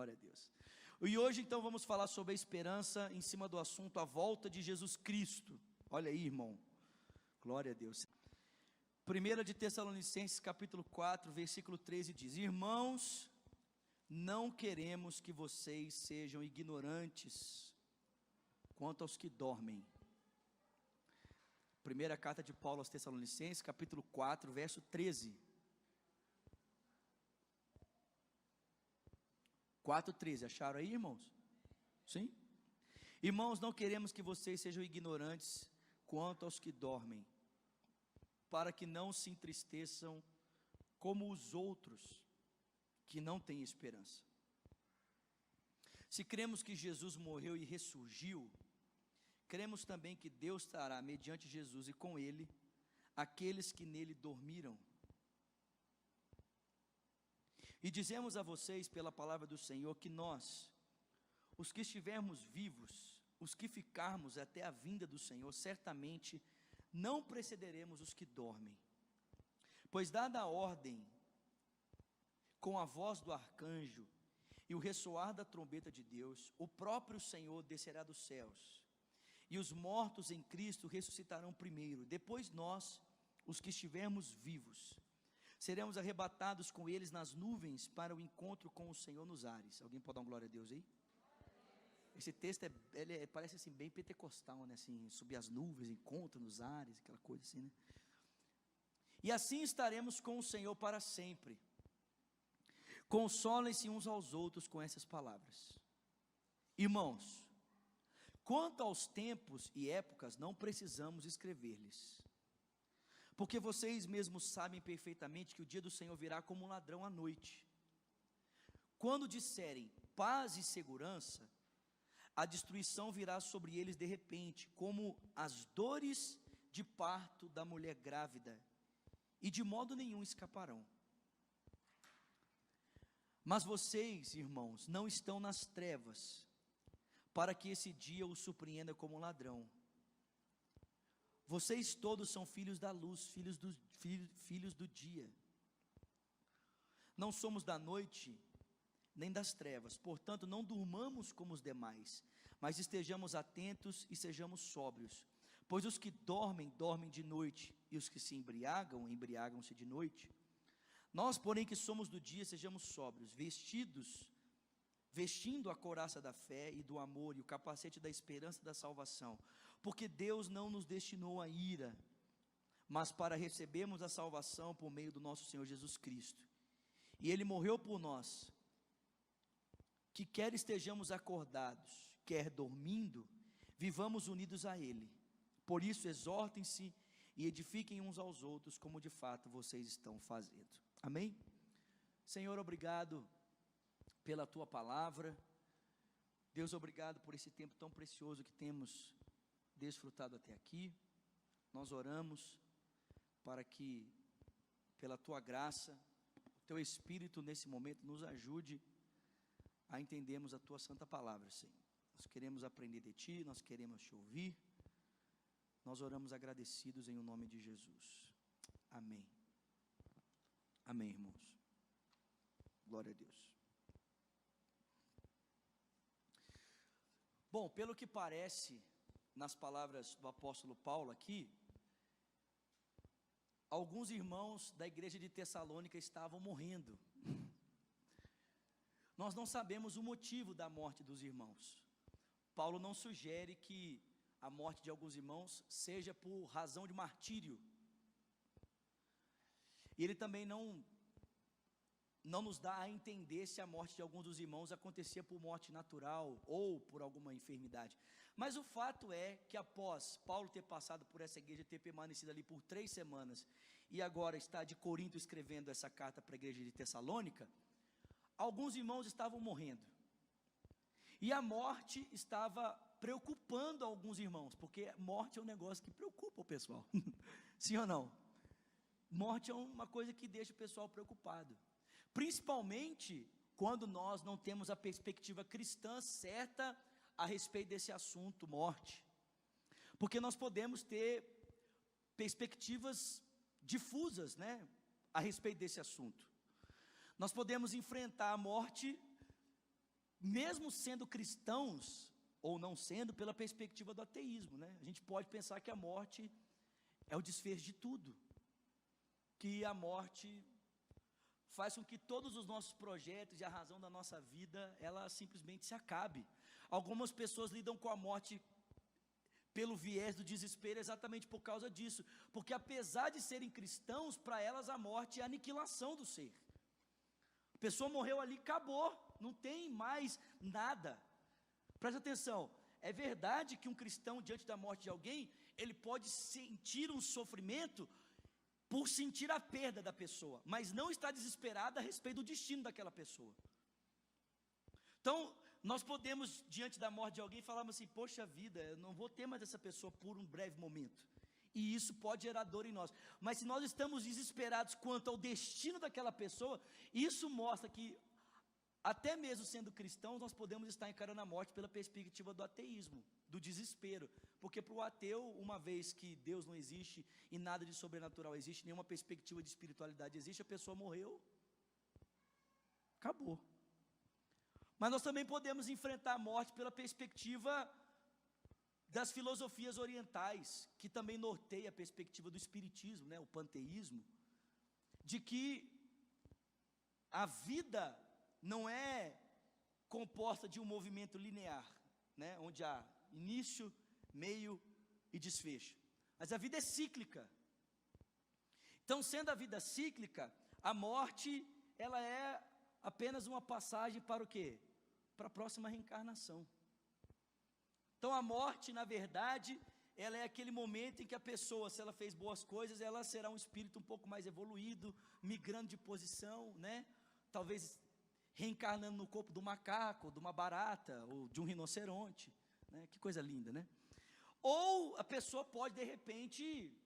Glória a Deus. E hoje então vamos falar sobre a esperança em cima do assunto a volta de Jesus Cristo. Olha aí, irmão. Glória a Deus. 1 de Tessalonicenses capítulo 4, versículo 13 diz: Irmãos, não queremos que vocês sejam ignorantes quanto aos que dormem. Primeira carta de Paulo aos Tessalonicenses, capítulo 4, verso 13. 4:13, acharam aí, irmãos? Sim? Irmãos, não queremos que vocês sejam ignorantes quanto aos que dormem, para que não se entristeçam como os outros que não têm esperança. Se cremos que Jesus morreu e ressurgiu, cremos também que Deus trará mediante Jesus e com Ele, aqueles que nele dormiram. E dizemos a vocês pela palavra do Senhor que nós, os que estivermos vivos, os que ficarmos até a vinda do Senhor, certamente não precederemos os que dormem. Pois dada a ordem, com a voz do arcanjo e o ressoar da trombeta de Deus, o próprio Senhor descerá dos céus, e os mortos em Cristo ressuscitarão primeiro. Depois nós, os que estivermos vivos, seremos arrebatados com eles nas nuvens para o encontro com o Senhor nos ares. Alguém pode dar uma glória a Deus aí? Esse texto parece assim bem pentecostal, né? Assim, subir as nuvens, encontro nos ares, aquela coisa assim, né? E assim estaremos com o Senhor para sempre. Consolem-se uns aos outros com essas palavras. Irmãos, quanto aos tempos e épocas, não precisamos escrever-lhes, porque vocês mesmos sabem perfeitamente que o dia do Senhor virá como um ladrão à noite. Quando disserem paz e segurança, a destruição virá sobre eles de repente, como as dores de parto da mulher grávida, e de modo nenhum escaparão. Mas vocês, irmãos, não estão nas trevas, para que esse dia os surpreenda como um ladrão. Vocês todos são filhos da luz, filhos do dia. Não somos da noite, nem das trevas. Portanto, não durmamos como os demais, mas estejamos atentos e sejamos sóbrios. Pois os que dormem, dormem de noite, e os que se embriagam, embriagam-se de noite. Nós, porém, que somos do dia, sejamos sóbrios, vestindo a couraça da fé e do amor, e o capacete da esperança da salvação. Porque Deus não nos destinou a ira, mas para recebermos a salvação por meio do nosso Senhor Jesus Cristo. E Ele morreu por nós, que quer estejamos acordados, quer dormindo, vivamos unidos a Ele. Por isso exortem-se e edifiquem uns aos outros, como de fato vocês estão fazendo. Amém? Senhor, obrigado pela Tua palavra. Deus, obrigado por esse tempo tão precioso que temos desfrutado até aqui. Nós oramos para que, pela Tua graça, o Teu Espírito nesse momento nos ajude a entendermos a Tua santa palavra, Senhor. Nós queremos aprender de Ti, nós queremos Te ouvir. Nós oramos agradecidos em o nome de Jesus. Amém. Amém, irmãos. Glória a Deus. Bom, pelo que parece, nas palavras do apóstolo Paulo aqui, alguns irmãos da igreja de Tessalônica estavam morrendo. Nós não sabemos o motivo da morte dos irmãos. Paulo não sugere que a morte de alguns irmãos seja por razão de martírio. E ele também não nos dá a entender se a morte de alguns dos irmãos acontecia por morte natural ou por alguma enfermidade. Mas o fato é que após Paulo ter passado por essa igreja, ter permanecido ali por 3 semanas, e agora está de Corinto escrevendo essa carta para a igreja de Tessalônica, alguns irmãos estavam morrendo. E a morte estava preocupando alguns irmãos, porque morte é um negócio que preocupa o pessoal. Sim ou não? Morte é uma coisa que deixa o pessoal preocupado. Principalmente quando nós não temos a perspectiva cristã certa a respeito desse assunto, morte. Porque nós podemos ter perspectivas difusas, né, a respeito desse assunto. Nós podemos enfrentar a morte mesmo sendo cristãos, ou não sendo, pela perspectiva do ateísmo, né? A gente pode pensar que a morte é o desfecho de tudo, que a morte faz com que todos os nossos projetos e a razão da nossa vida, ela simplesmente se acabe. Algumas pessoas lidam com a morte pelo viés do desespero exatamente por causa disso, porque apesar de serem cristãos, para elas a morte é a aniquilação do ser. A pessoa morreu ali, acabou, não tem mais nada. Presta atenção, é verdade que um cristão diante da morte de alguém, ele pode sentir um sofrimento por sentir a perda da pessoa, mas não está desesperado a respeito do destino daquela pessoa. Então, nós podemos, diante da morte de alguém, falar assim, poxa vida, eu não vou ter mais essa pessoa por um breve momento, e isso pode gerar dor em nós, mas se nós estamos desesperados quanto ao destino daquela pessoa, isso mostra que, até mesmo sendo cristãos, nós podemos estar encarando a morte pela perspectiva do ateísmo, do desespero, porque para o ateu, uma vez que Deus não existe, e nada de sobrenatural existe, nenhuma perspectiva de espiritualidade existe, a pessoa morreu, acabou. Mas nós também podemos enfrentar a morte pela perspectiva das filosofias orientais, que também norteia a perspectiva do espiritismo, né, o panteísmo, de que a vida não é composta de um movimento linear, né, onde há início, meio e desfecho, mas a vida é cíclica. Então, sendo a vida cíclica, a morte, ela é apenas uma passagem para o quê? Para a próxima reencarnação. Então, a morte, na verdade, ela é aquele momento em que a pessoa, se ela fez boas coisas, ela será um espírito um pouco mais evoluído, migrando de posição, né? Talvez reencarnando no corpo do macaco, de uma barata, ou de um rinoceronte, né? Que coisa linda, né? Ou a pessoa pode, de repente,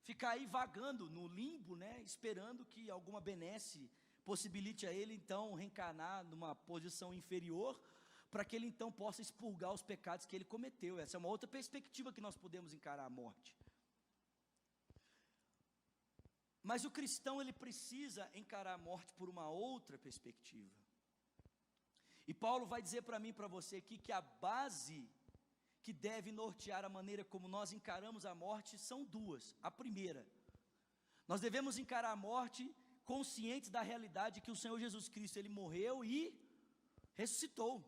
ficar aí vagando no limbo, né? Esperando que alguma benesse possibilite a ele, então, reencarnar numa posição inferior, para que ele, então, possa expurgar os pecados que ele cometeu. Essa é uma outra perspectiva que nós podemos encarar a morte. Mas o cristão, ele precisa encarar a morte por uma outra perspectiva. E Paulo vai dizer para mim e para você aqui, que a base que deve nortear a maneira como nós encaramos a morte são duas. A primeira, nós devemos encarar a morte conscientes da realidade que o Senhor Jesus Cristo, ele morreu e ressuscitou.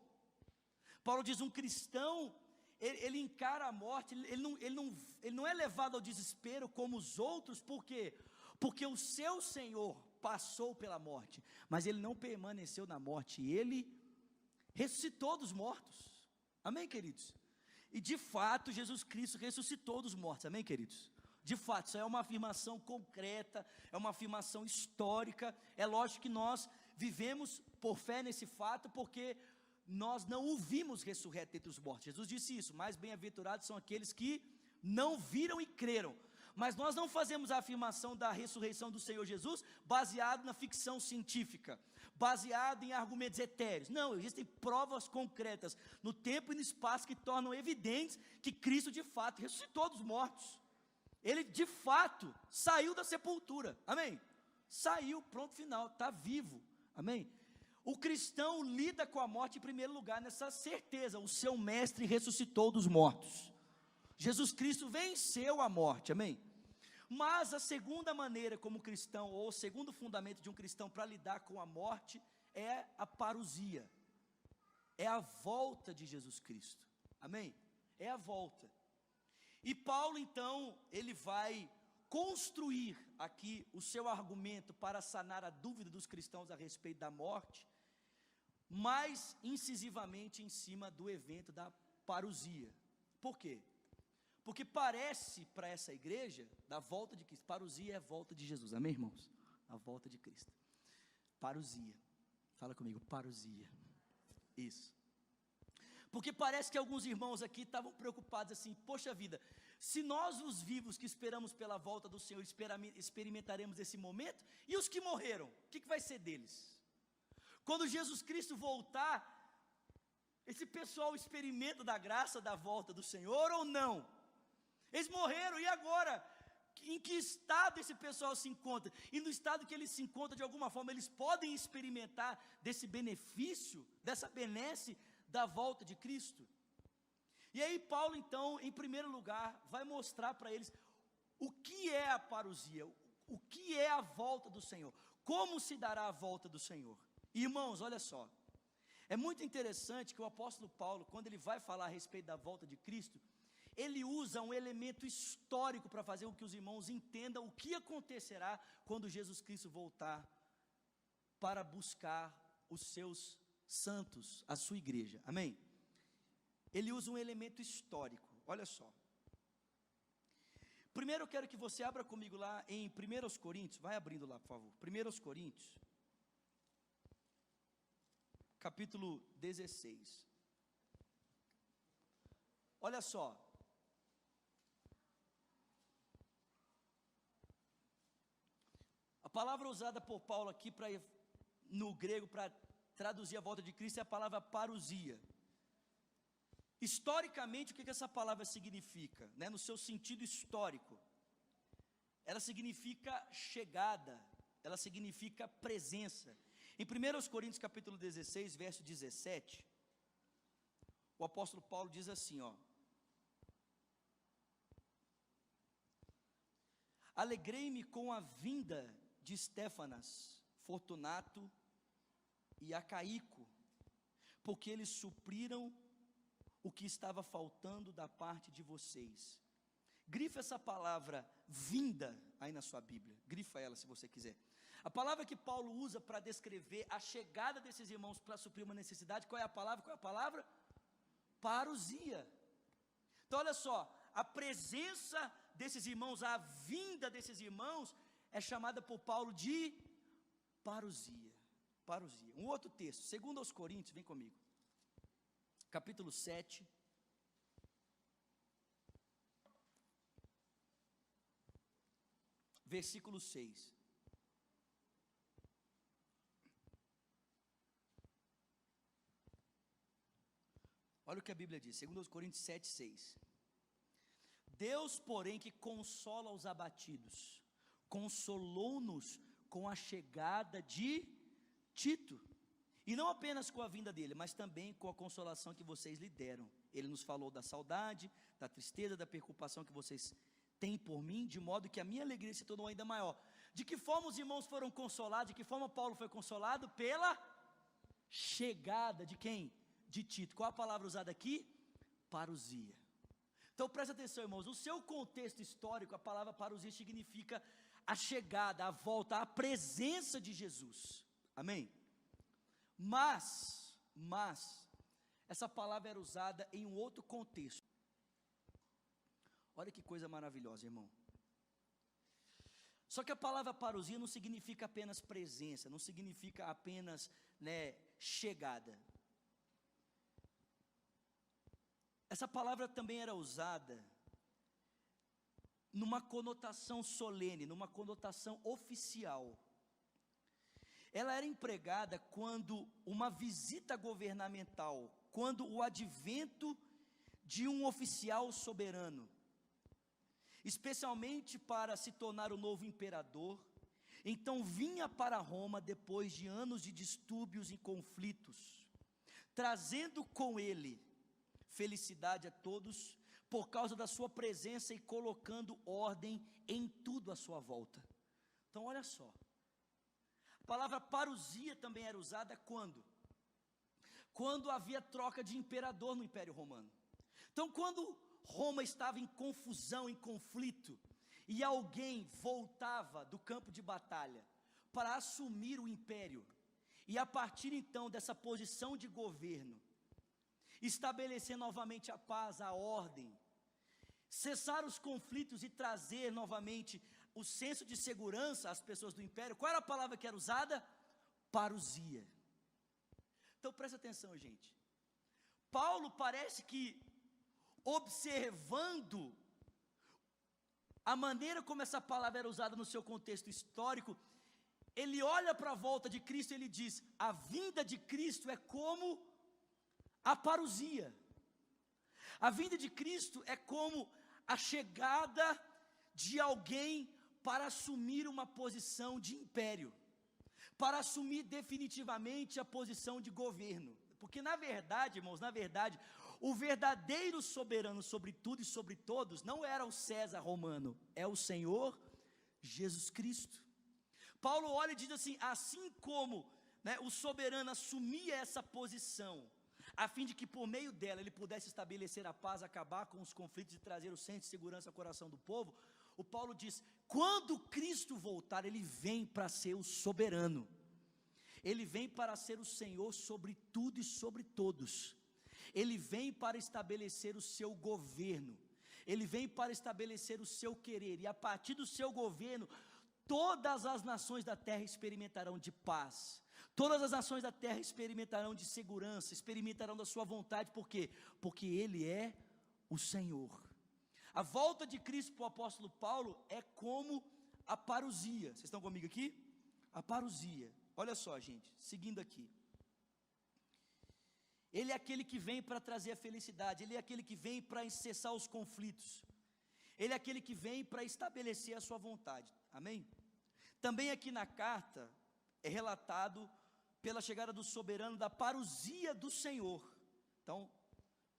Paulo diz, um cristão, ele encara a morte, ele não é levado ao desespero como os outros, por quê? Porque o seu Senhor passou pela morte, mas ele não permaneceu na morte, ele ressuscitou dos mortos, amém, queridos? E de fato, Jesus Cristo ressuscitou dos mortos, amém, queridos? De fato, isso é uma afirmação concreta, é uma afirmação histórica. É lógico que nós vivemos por fé nesse fato, porque nós não o vimos ressurreto entre os mortos. Jesus disse isso, mais bem-aventurados são aqueles que não viram e creram. Mas nós não fazemos a afirmação da ressurreição do Senhor Jesus baseado na ficção científica, baseado em argumentos etéreos. Não, existem provas concretas no tempo e no espaço que tornam evidentes que Cristo de fato ressuscitou dos mortos. Ele de fato saiu da sepultura, amém? Saiu, pronto, final, está vivo, amém? O cristão lida com a morte em primeiro lugar nessa certeza, o seu mestre ressuscitou dos mortos. Jesus Cristo venceu a morte, amém? Mas a segunda maneira como cristão, ou o segundo fundamento de um cristão para lidar com a morte, é a parousia, é a volta de Jesus Cristo, amém? É a volta. E Paulo, então, ele vai construir aqui o seu argumento para sanar a dúvida dos cristãos a respeito da morte, mais incisivamente em cima do evento da parousia. Por quê? Porque parece para essa igreja, da volta de Cristo, parousia é a volta de Jesus, amém, irmãos? A volta de Cristo. Parousia, fala comigo, parousia, isso. Porque parece que alguns irmãos aqui estavam preocupados assim, poxa vida, se nós os vivos que esperamos pela volta do Senhor experimentaremos esse momento, e os que morreram, o que vai ser deles? Quando Jesus Cristo voltar, esse pessoal experimenta da graça da volta do Senhor ou não? Eles morreram, e agora? em que estado esse pessoal se encontra, e no estado que eles se encontram, de alguma forma, eles podem experimentar desse benefício, dessa benesse da volta de Cristo. E aí Paulo, então, em primeiro lugar, vai mostrar para eles o que é a parousia, o que é a volta do Senhor, como se dará a volta do Senhor. Irmãos, olha só, é muito interessante que o apóstolo Paulo, quando ele vai falar a respeito da volta de Cristo, ele usa um elemento histórico para fazer com que os irmãos entendam o que acontecerá quando Jesus Cristo voltar para buscar os seus santos, a sua igreja, amém? Ele usa um elemento histórico, olha só. Primeiro eu quero que você abra comigo lá em 1 Coríntios, vai abrindo lá por favor, 1 Coríntios, capítulo 16, olha só. A palavra usada por Paulo aqui no grego para traduzir a volta de Cristo é a palavra parousia. Historicamente, o que essa palavra significa? No seu sentido histórico, ela significa chegada, ela significa presença. Em 1 Coríntios capítulo 16, verso 17, o apóstolo Paulo diz assim, ó: alegrei-me com a vinda de Estéfanas, Fortunato e Acaico, porque eles supriram o que estava faltando da parte de vocês. Grifa essa palavra vinda aí na sua Bíblia, grifa ela se você quiser. A palavra que Paulo usa para descrever a chegada desses irmãos para suprir uma necessidade, qual é a palavra? Qual é a palavra? Parousia. Então olha só, a presença desses irmãos, a vinda desses irmãos é chamada por Paulo de parousia. Parousia. Um outro texto, 2 Coríntios, vem comigo. Capítulo 7. Versículo 6. Olha o que a Bíblia diz, 2 Coríntios 7, 6. Deus, porém, que consola os abatidos, consolou-nos com a chegada de Tito, e não apenas com a vinda dele, mas também com a consolação que vocês lhe deram. Ele nos falou da saudade, da tristeza, da preocupação que vocês têm por mim, de modo que a minha alegria se tornou ainda maior. De que forma os irmãos foram consolados? De que forma Paulo foi consolado? Pela chegada de quem? De Tito. Qual a palavra usada aqui? Parousia. Então presta atenção, irmãos, no seu contexto histórico, a palavra parousia significa a chegada, a volta, a presença de Jesus, amém? Mas, essa palavra era usada em um outro contexto. Olha que coisa maravilhosa, irmão. Só que a palavra parousia não significa apenas presença, não significa apenas, chegada. Essa palavra também era usada numa conotação solene, numa conotação oficial. Ela era empregada quando uma visita governamental, quando o advento de um oficial soberano, especialmente para se tornar o novo imperador, então vinha para Roma depois de anos de distúrbios e conflitos, trazendo com ele felicidade a todos, por causa da sua presença e colocando ordem em tudo à sua volta. Então olha só, a palavra parousia também era usada quando? Quando havia troca de imperador no Império Romano. Então quando Roma estava em confusão, em conflito, e alguém voltava do campo de batalha para assumir o império, e a partir então dessa posição de governo, estabelecer novamente a paz, a ordem, cessar os conflitos e trazer novamente o senso de segurança às pessoas do império. Qual era a palavra que era usada? Parousia. Então presta atenção, gente. Paulo parece que, observando a maneira como essa palavra era usada no seu contexto histórico, ele olha para a volta de Cristo e ele diz: a vinda de Cristo é como a parousia. A vinda de Cristo é como a chegada de alguém para assumir uma posição de império, para assumir definitivamente a posição de governo. Porque na verdade, irmãos, na verdade, o verdadeiro soberano sobre tudo e sobre todos não era o César romano, é o Senhor Jesus Cristo. Paulo olha e diz assim como, né, o soberano assumia essa posição, a fim de que por meio dela ele pudesse estabelecer a paz, acabar com os conflitos e trazer o senso de segurança ao coração do povo, o Paulo diz, quando Cristo voltar, ele vem para ser o soberano, ele vem para ser o Senhor sobre tudo e sobre todos, ele vem para estabelecer o seu governo, ele vem para estabelecer o seu querer, e a partir do seu governo, todas as nações da terra experimentarão de paz, todas as nações da terra experimentarão de segurança, experimentarão da sua vontade, por quê? Porque ele é o Senhor. A volta de Cristo para o apóstolo Paulo é como a parousia. Vocês estão comigo aqui? A parousia, olha só gente, seguindo aqui, ele é aquele que vem para trazer a felicidade, ele é aquele que vem para cessar os conflitos, ele é aquele que vem para estabelecer a sua vontade, amém? Também aqui na carta, é relatado pela chegada do soberano, da parousia do Senhor. Então,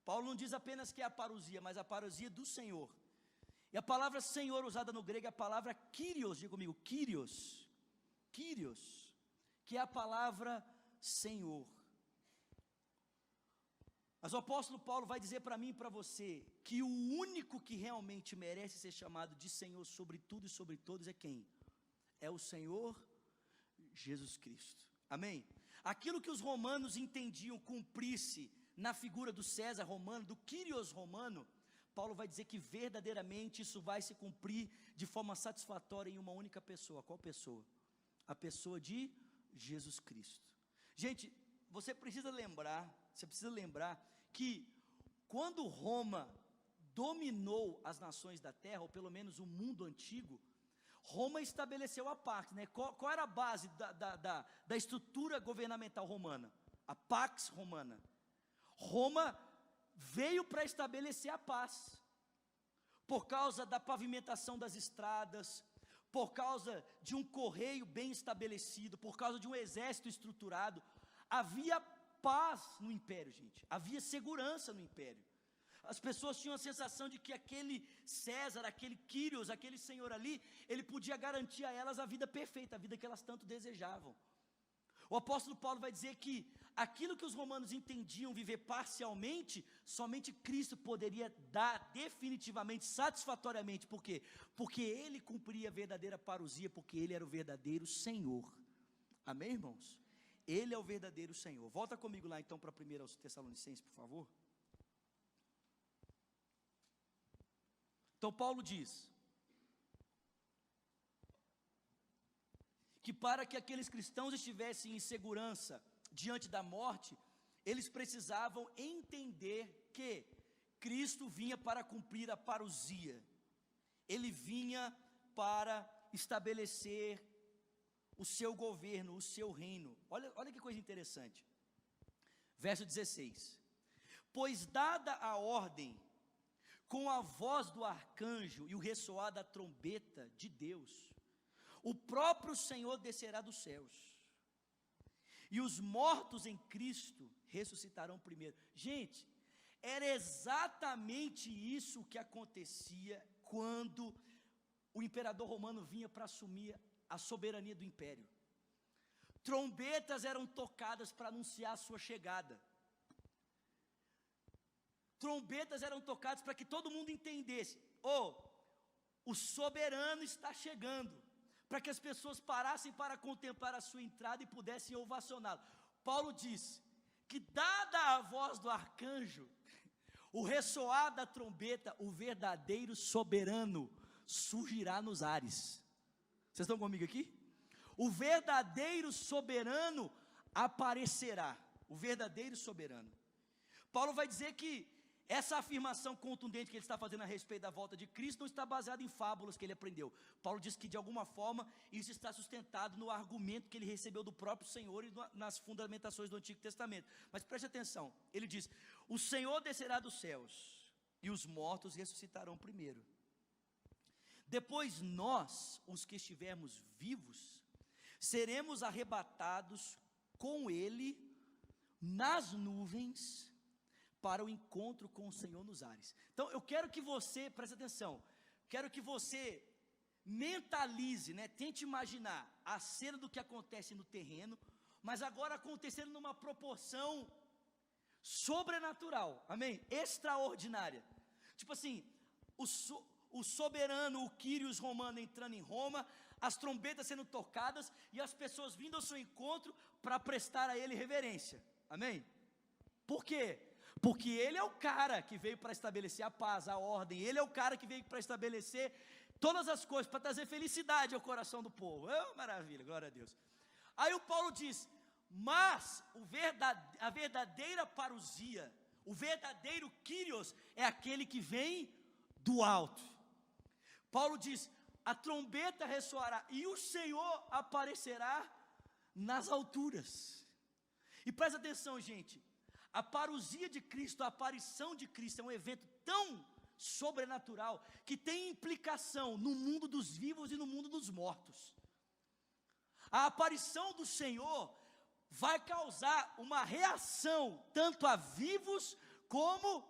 Paulo não diz apenas que é a parousia, mas a parousia do Senhor. E a palavra Senhor usada no grego é a palavra Kyrios, diga comigo, Kyrios, Kyrios, que é a palavra Senhor. Mas o apóstolo Paulo vai dizer para mim e para você, que o único que realmente merece ser chamado de Senhor sobre tudo e sobre todos é quem? É o Senhor Jesus Cristo, amém? Aquilo que os romanos entendiam cumprir-se na figura do César romano, do Kyrios romano, Paulo vai dizer que verdadeiramente isso vai se cumprir de forma satisfatória em uma única pessoa. Qual pessoa? A pessoa de Jesus Cristo. Gente, você precisa lembrar que quando Roma dominou as nações da terra, ou pelo menos o mundo antigo, Roma estabeleceu a Pax, né? Qual era a base da estrutura governamental romana? A Pax Romana. Roma veio para estabelecer a paz, por causa da pavimentação das estradas, por causa de um correio bem estabelecido, por causa de um exército estruturado, havia paz no império, gente, havia segurança no império. As pessoas tinham a sensação de que aquele César, aquele Kyrios, aquele senhor ali, ele podia garantir a elas a vida perfeita, a vida que elas tanto desejavam. O apóstolo Paulo vai dizer que aquilo que os romanos entendiam viver parcialmente, somente Cristo poderia dar definitivamente, satisfatoriamente. Por quê? Porque ele cumpria a verdadeira parousia, porque ele era o verdadeiro Senhor. Amém, irmãos? Ele é o verdadeiro Senhor. Volta comigo lá então para 1 Tessalonicenses, por favor. Então Paulo diz que para que aqueles cristãos estivessem em segurança diante da morte, eles precisavam entender que Cristo vinha para cumprir a parousia, ele vinha para estabelecer o seu governo, o seu reino. Olha que coisa interessante, verso 16, pois dada a ordem, com a voz do arcanjo e o ressoar da trombeta de Deus, o próprio Senhor descerá dos céus, e os mortos em Cristo ressuscitarão primeiro. Gente, era exatamente isso que acontecia quando o imperador romano vinha para assumir a soberania do império. Trombetas eram tocadas para anunciar a sua chegada. Trombetas eram tocadas para que todo mundo entendesse, o soberano está chegando, para que as pessoas parassem para contemplar a sua entrada e pudessem ovacioná-lo. Paulo diz que dada a voz do arcanjo, o ressoar da trombeta, o verdadeiro soberano surgirá nos ares. Vocês estão comigo aqui? O verdadeiro soberano aparecerá, o verdadeiro soberano. Paulo vai dizer que essa afirmação contundente que ele está fazendo a respeito da volta de Cristo não está baseada em fábulas que ele aprendeu. Paulo diz que de alguma forma isso está sustentado no argumento que ele recebeu do próprio Senhor e nas fundamentações do Antigo Testamento. Mas preste atenção, ele diz, o Senhor descerá dos céus e os mortos ressuscitarão primeiro. Depois nós, os que estivermos vivos, seremos arrebatados com Ele nas nuvens para o encontro com o Senhor nos ares. Então eu quero que você, preste atenção, quero que você mentalize, tente imaginar a cena do que acontece no terreno, mas agora acontecendo numa proporção sobrenatural, amém? Extraordinária. Tipo assim, o soberano, o Quírios romano entrando em Roma, as trombetas sendo tocadas e as pessoas vindo ao seu encontro para prestar a ele reverência, amém? Por quê? Porque ele é o cara que veio para estabelecer a paz, a ordem, ele é o cara que veio para estabelecer todas as coisas, para trazer felicidade ao coração do povo. Maravilha, glória a Deus. Aí o Paulo diz, mas a verdadeira parousia, o verdadeiro Kyrios é aquele que vem do alto. Paulo diz, a trombeta ressoará e o Senhor aparecerá nas alturas. E presta atenção, gente, a parousia de Cristo, a aparição de Cristo é um evento tão sobrenatural, que tem implicação no mundo dos vivos e no mundo dos mortos. A aparição do Senhor vai causar uma reação, tanto a vivos como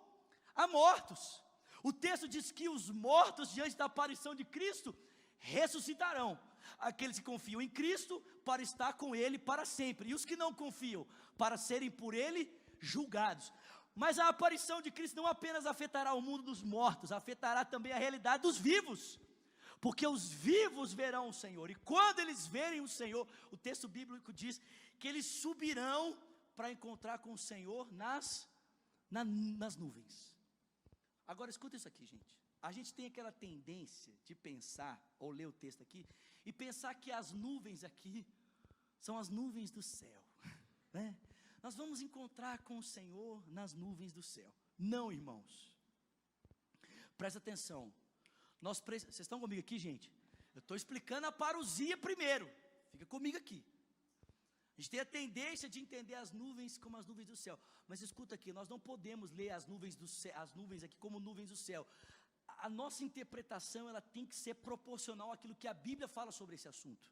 a mortos. O texto diz que os mortos, diante da aparição de Cristo, ressuscitarão. Aqueles que confiam em Cristo, para estar com Ele para sempre, e os que não confiam, para serem por Ele julgados. Mas a aparição de Cristo não apenas afetará o mundo dos mortos, afetará também a realidade dos vivos, porque os vivos verão o Senhor, e quando eles verem o Senhor, o texto bíblico diz que eles subirão para encontrar com o Senhor nas nuvens. Agora escuta isso aqui, gente. A gente tem aquela tendência de pensar, ou ler o texto aqui, e pensar que as nuvens aqui são as nuvens do céu, né? Nós vamos encontrar com o Senhor nas nuvens do céu. Não, irmãos. Presta atenção. Vocês estão comigo aqui, gente? Eu estou explicando a parousia primeiro. Fica comigo aqui. A gente tem a tendência de entender as nuvens como as nuvens do céu. Mas escuta aqui, nós não podemos ler as nuvens aqui como nuvens do céu. A nossa interpretação, ela tem que ser proporcional àquilo que a Bíblia fala sobre esse assunto.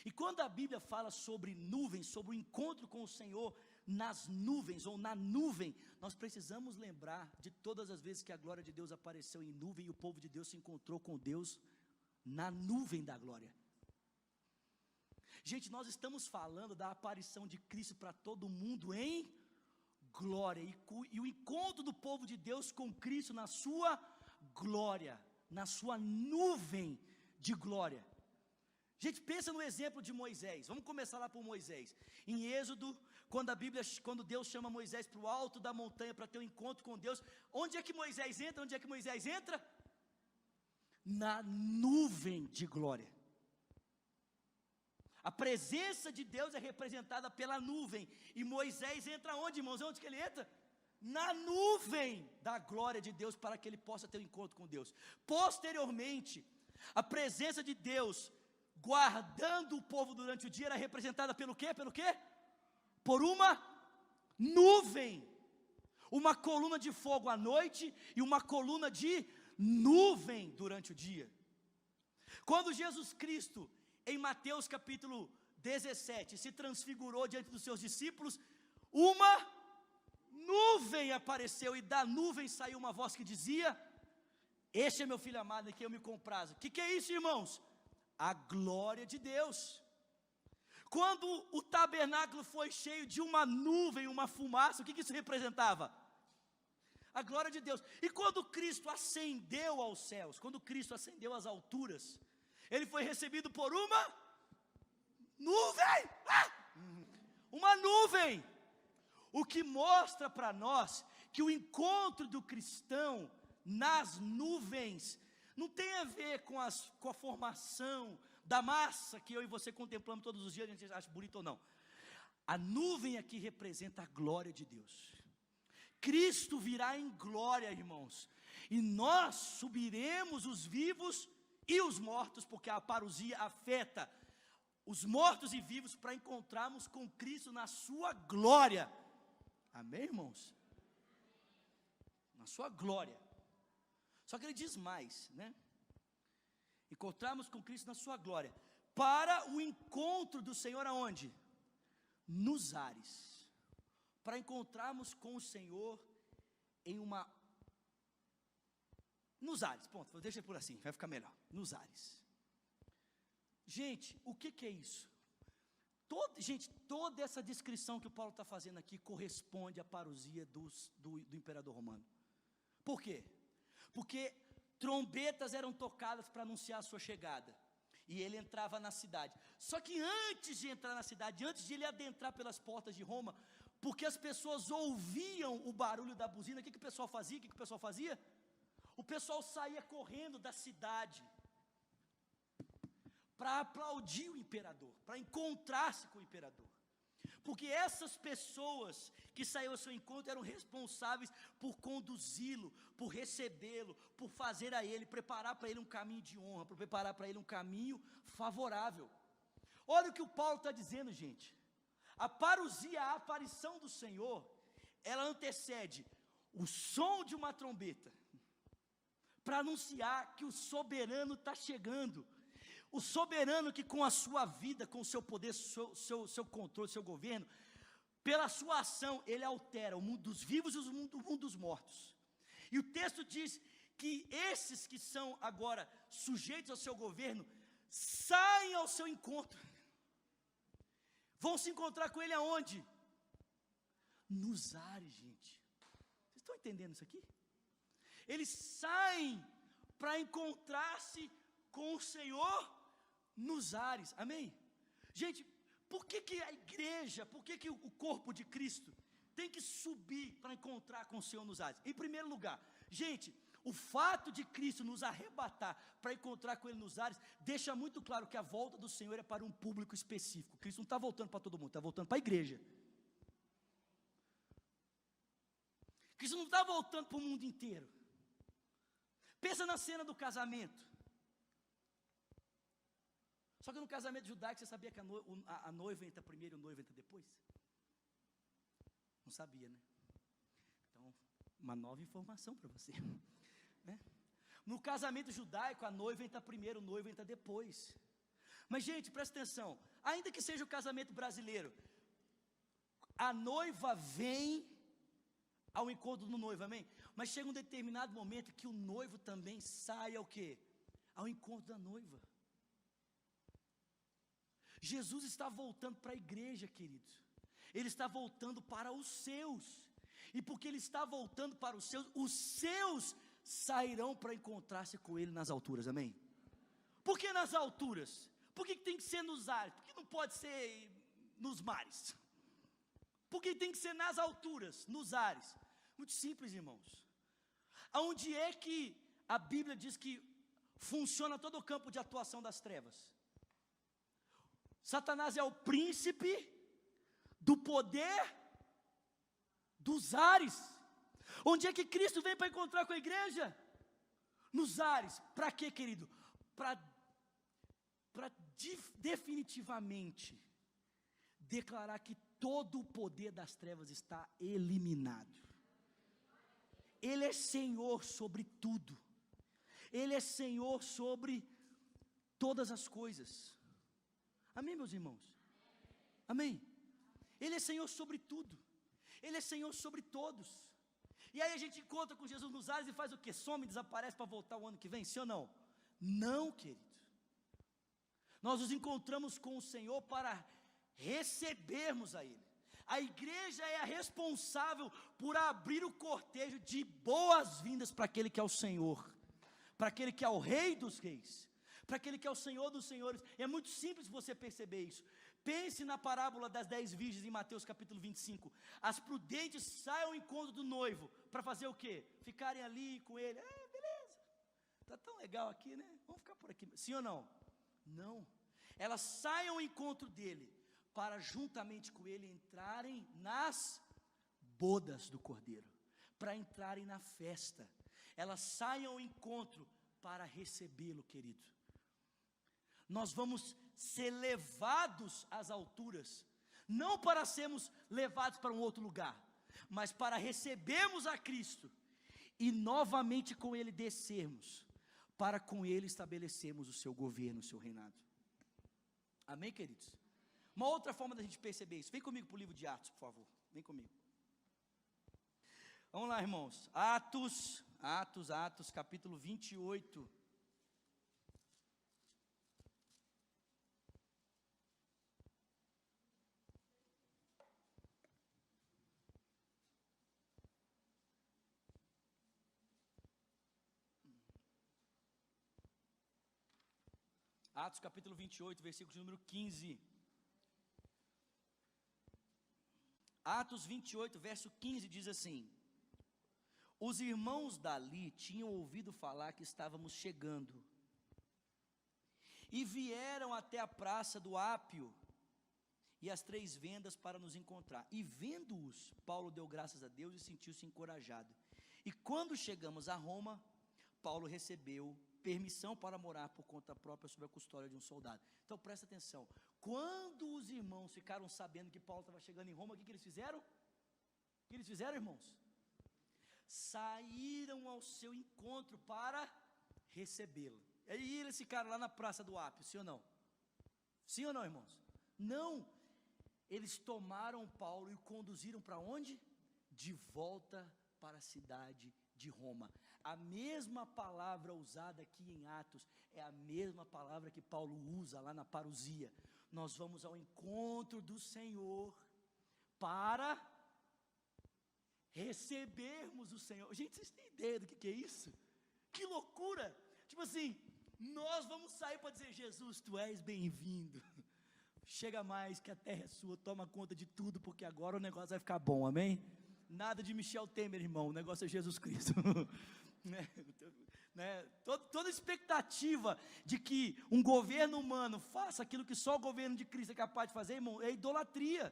E quando a Bíblia fala sobre nuvens, sobre o encontro com o Senhor nas nuvens, ou na nuvem, nós precisamos lembrar de todas as vezes que a glória de Deus apareceu em nuvem, e o povo de Deus se encontrou com Deus na nuvem da glória. Gente, nós estamos falando da aparição de Cristo para todo mundo em glória, e o encontro do povo de Deus com Cristo na sua glória, na sua nuvem de glória. Gente, pensa no exemplo de Moisés. Vamos começar lá por Moisés. Em Êxodo, quando Deus chama Moisés para o alto da montanha para ter um encontro com Deus, onde é que Moisés entra? Onde é que Moisés entra? Na nuvem de glória. A presença de Deus é representada pela nuvem. E Moisés entra onde, irmãos? Onde que ele entra? Na nuvem da glória de Deus, para que ele possa ter um encontro com Deus. Posteriormente, a presença de Deus guardando o povo durante o dia era representada pelo quê? Pelo quê? Por uma nuvem. Uma coluna de fogo à noite e uma coluna de nuvem durante o dia. Quando Jesus Cristo, em Mateus capítulo 17, se transfigurou diante dos seus discípulos, uma nuvem apareceu, e da nuvem saiu uma voz que dizia: este é meu filho amado em quem eu me comprazo. O que é isso, irmãos? A glória de Deus. Quando o tabernáculo foi cheio de uma nuvem, uma fumaça, o que isso representava? A glória de Deus. E quando Cristo ascendeu aos céus, quando Cristo ascendeu às alturas, ele foi recebido por uma nuvem. Uma nuvem. O que mostra para nós que o encontro do cristão nas nuvens não tem a ver com a formação da massa que eu e você contemplamos todos os dias, a gente acha bonito ou não. A nuvem aqui representa a glória de Deus. Cristo virá em glória, irmãos, e nós subiremos, os vivos e os mortos, porque a parousia afeta os mortos e vivos, para encontrarmos com Cristo na sua glória. Amém, irmãos? Na sua glória. Só que ele diz mais, né? encontrarmos com Cristo na sua glória, para o encontro do Senhor aonde? Nos ares, para encontrarmos com o Senhor nos ares, ponto, deixa por assim, vai ficar melhor, nos ares. Gente, o que é isso? Toda essa descrição que o Paulo está fazendo aqui corresponde à parousia do imperador romano. Por quê? Porque trombetas eram tocadas para anunciar a sua chegada, e ele entrava na cidade. Só que antes de entrar na cidade, antes de ele adentrar pelas portas de Roma, porque as pessoas ouviam o barulho da buzina, o que o pessoal fazia? O pessoal saía correndo da cidade para aplaudir o imperador, para encontrar-se com o imperador. Porque essas pessoas que saíram ao seu encontro eram responsáveis por conduzi-lo, por recebê-lo, por fazer a ele, preparar para ele um caminho de honra, por preparar para ele um caminho favorável. Olha o que o Paulo está dizendo, gente. A parousia, a aparição do Senhor, ela antecede o som de uma trombeta, para anunciar que o soberano está chegando. O soberano que com a sua vida, com o seu poder, seu controle, seu governo, pela sua ação, ele altera o mundo dos vivos e o mundo dos mortos. E o texto diz que esses que são agora sujeitos ao seu governo, saem ao seu encontro. Vão se encontrar com ele aonde? Nos ares, gente. Vocês estão entendendo isso aqui? Eles saem para encontrar-se com o Senhor nos ares, amém? Gente, por que a igreja, por que o corpo de Cristo tem que subir para encontrar com o Senhor nos ares? Em primeiro lugar, gente, o fato de Cristo nos arrebatar para encontrar com Ele nos ares, deixa muito claro que a volta do Senhor é para um público específico. Cristo não está voltando para todo mundo, está voltando para a igreja. Cristo não está voltando para o mundo inteiro. Pensa na cena do casamento. Só que no casamento judaico, você sabia que a noiva entra primeiro e o noivo entra depois? Não sabia, né? Então, uma nova informação para você, né? No casamento judaico, a noiva entra primeiro, o noivo entra depois. Mas, gente, presta atenção, ainda que seja o casamento brasileiro, a noiva vem ao encontro do noivo, amém? Mas chega um determinado momento que o noivo também sai ao quê? Ao encontro da noiva. Jesus está voltando para a igreja, queridos. Ele está voltando para os seus. E porque Ele está voltando para os seus sairão para encontrar-se com Ele nas alturas, amém? Por que nas alturas? Por que tem que ser nos ares? Por que não pode ser nos mares? Por que tem que ser nas alturas, nos ares? Muito simples, irmãos. Aonde é que a Bíblia diz que funciona todo o campo de atuação das trevas? Satanás é o príncipe do poder dos ares. Onde é que Cristo vem para encontrar com a igreja? Nos ares. Para quê, querido? Para definitivamente declarar que todo o poder das trevas está eliminado. Ele é Senhor sobre tudo. Ele é Senhor sobre todas as coisas. Amém, meus irmãos? Amém? Ele é Senhor sobre tudo. Ele é Senhor sobre todos. E aí a gente encontra com Jesus nos ares e faz o quê? Some e desaparece para voltar o ano que vem? Sim ou não? Não, querido. Nós nos encontramos com o Senhor para recebermos a Ele. A igreja é a responsável por abrir o cortejo de boas-vindas para aquele que é o Senhor, para aquele que é o Rei dos Reis, para aquele que é o Senhor dos Senhores. É muito simples você perceber isso. Pense na parábola das 10 virgens em Mateus capítulo 25. As prudentes saem ao encontro do noivo, para fazer o quê? Ficarem ali com ele. Beleza, está tão legal aqui, né? Vamos ficar por aqui. Sim ou não? Não. Elas saem ao encontro dele, para juntamente com ele entrarem nas bodas do Cordeiro, para entrarem na festa. Elas saem ao encontro para recebê-lo, querido. Nós vamos ser levados às alturas, não para sermos levados para um outro lugar, mas para recebermos a Cristo e novamente com Ele descermos, para com ele estabelecermos o seu governo, o seu reinado. Amém, queridos? Uma outra forma da gente perceber isso, vem comigo para o livro de Atos, por favor, vem comigo. Vamos lá, irmãos, Atos, capítulo 28. Atos capítulo 28, versículo de número 15. Atos 28, verso 15 diz assim: os irmãos dali tinham ouvido falar que estávamos chegando, e vieram até a praça do Ápio e as 3 vendas para nos encontrar. E vendo-os, Paulo deu graças a Deus e sentiu-se encorajado. E quando chegamos a Roma, Paulo recebeu permissão para morar por conta própria sob a custódia de um soldado. Então presta atenção, quando os irmãos ficaram sabendo que Paulo estava chegando em Roma, o que eles fizeram? O que eles fizeram, irmãos? Saíram ao seu encontro para recebê-lo. E aí eles ficaram lá na praça do Ápio, sim ou não? Sim ou não, irmãos? Não, eles tomaram Paulo e o conduziram para onde? De volta para a cidade de Roma. A mesma palavra usada aqui em Atos é a mesma palavra que Paulo usa lá na parousia. Nós vamos ao encontro do Senhor para recebermos o Senhor. Gente, vocês têm ideia do que é isso? Que loucura! Tipo assim, nós vamos sair para dizer: Jesus, tu és bem-vindo. Chega mais, que a terra é sua, toma conta de tudo, porque agora o negócio vai ficar bom, amém? Nada de Michel Temer, irmão, o negócio é Jesus Cristo. Toda expectativa de que um governo humano faça aquilo que só o governo de Cristo é capaz de fazer, irmão, é idolatria.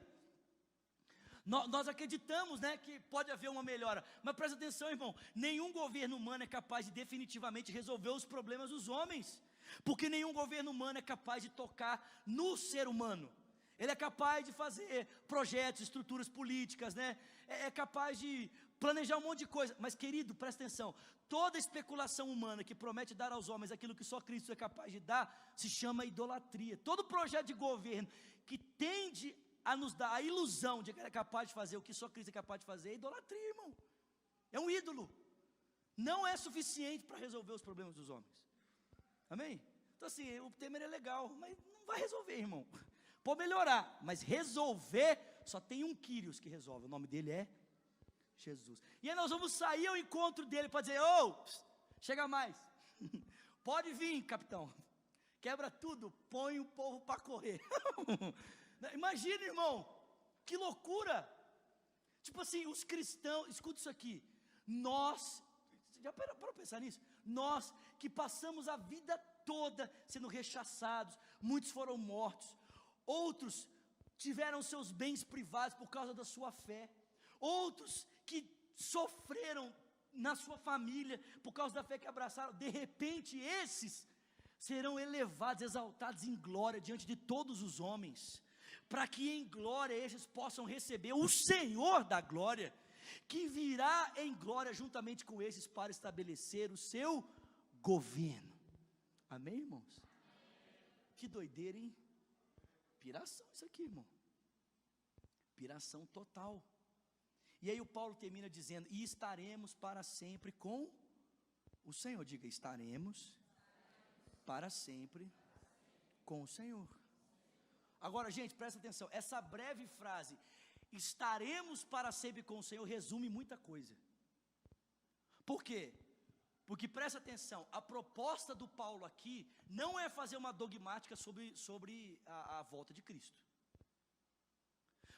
Nós acreditamos, que pode haver uma melhora, mas presta atenção, irmão, nenhum governo humano é capaz de definitivamente resolver os problemas dos homens, porque nenhum governo humano é capaz de tocar no ser humano. Ele é capaz de fazer projetos, estruturas políticas, é capaz de planejar um monte de coisa, mas querido, presta atenção, toda especulação humana que promete dar aos homens aquilo que só Cristo é capaz de dar, se chama idolatria. Todo projeto de governo que tende a nos dar a ilusão de que ele é capaz de fazer o que só Cristo é capaz de fazer, é idolatria, irmão, é um ídolo, não é suficiente para resolver os problemas dos homens, amém? Então assim, o Temer é legal, mas não vai resolver, irmão, pode melhorar, mas resolver, só tem um Kyrios que resolve, o nome dele é Jesus. E aí nós vamos sair ao encontro dele para dizer: chega mais, pode vir, capitão, quebra tudo, põe o povo para correr. Imagina, irmão, que loucura. Tipo assim, os cristãos, escuta isso aqui, nós, já parou para pensar nisso? Nós que passamos a vida toda sendo rechaçados, muitos foram mortos, outros tiveram seus bens privados por causa da sua fé, outros que sofreram na sua família por causa da fé que abraçaram, de repente esses serão elevados, exaltados em glória diante de todos os homens, para que em glória estes possam receber o Senhor da glória, que virá em glória juntamente com esses para estabelecer o seu governo. Amém, irmãos? Que doideira, hein? Piração isso aqui, irmão, piração total. E aí o Paulo termina dizendo: e estaremos para sempre com o Senhor. Diga: estaremos para sempre com o Senhor. Agora, gente, presta atenção, essa breve frase, estaremos para sempre com o Senhor, resume muita coisa. Por quê? Porque presta atenção, a proposta do Paulo aqui não é fazer uma dogmática sobre a volta de Cristo.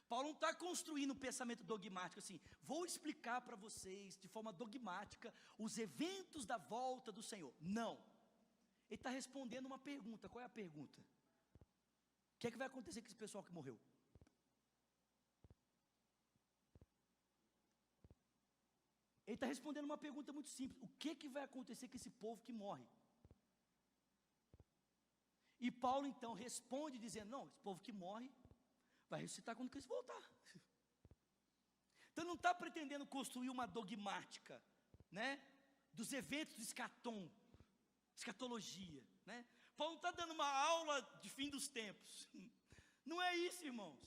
Paulo não está construindo um pensamento dogmático assim: vou explicar para vocês de forma dogmática os eventos da volta do Senhor. Não, ele está respondendo uma pergunta. Qual é a pergunta? O que é que vai acontecer com esse pessoal que morreu? Ele está respondendo uma pergunta muito simples: o que é que vai acontecer com esse povo que morre? E Paulo então responde dizendo: não, esse povo que morre vai ressuscitar quando Cristo voltar. Então não está pretendendo construir uma dogmática, dos eventos do escatom, escatologia, né? Paulo não está dando uma aula de fim dos tempos, não é isso, irmãos.